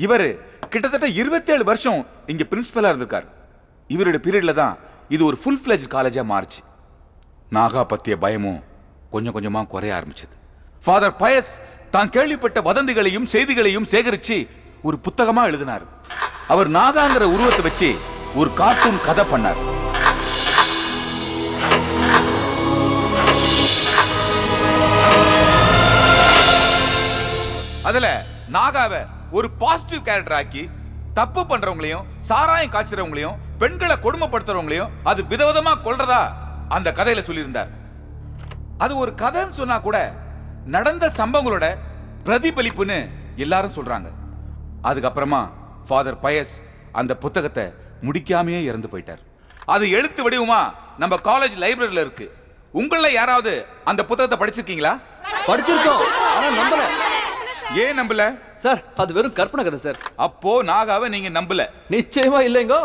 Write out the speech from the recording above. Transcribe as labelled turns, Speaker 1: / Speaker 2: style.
Speaker 1: இவர் கிட்டத்தட்ட 27 வருஷம் இங்க பிரின்சிபலா இருந்திருக்கார். இவருடைய பீரியட்ல தான் இது ஒரு ஃபுல் ஃபிளெஜ் காலேஜா மாறுச்சு. நாகா பத்திய பயமும் கொஞ்சம் கொஞ்சமா குறைய ஆரம்பிச்சது. ஃபாதர் பயஸ் தான் கேள்விப்பட்ட வதந்திகளையும் செய்திகளையும் சேகரிச்சு ஒரு புத்தகமா எழுதினார். அவர் நாகாங்கிற உருவத்தை வச்சு ஒரு கார்ட்டூன் கதை பண்ணார். அதுல நாகாவை ஒரு பாசிட்டிவ் கேரக்டர் ஆக்கி தப்பு பண்றவங்களையும் சாராயம் காய்ச்சறவங்களையும் பெண்களை கொடுமைப்படுத்துறவங்களையும் அது விதவிதமா கொல்றதா அந்த கதையில சொல்லியிருந்தார். அது ஒரு கதைன்னு சொன்னா கூட நடந்த சம்பவங்களோட பிரதிபலிப்புன்னு எல்லாரும் சொல்றாங்க. அதுக்கப்புறமா ஃபாதர் பயஸ் அந்த புத்தகத்தை முடிக்காமையே இறந்து போயிட்டார். அது எழுத்து வடிவமா நம்ம காலேஜ் லைப்ரரியில இருக்கு. உங்கள யாராவது அந்த புத்தகத்தை படிச்சிருக்கீங்களா?
Speaker 2: படிச்சிருக்கோம், ஆனா நம்பல.
Speaker 1: ஏன் நம்பல
Speaker 2: சார்? அது வெறும் கற்பனை கதை சார்.
Speaker 1: அப்போ நாகாவை நீங்க நம்பல?
Speaker 2: நிச்சயமா இல்லைங்கோ.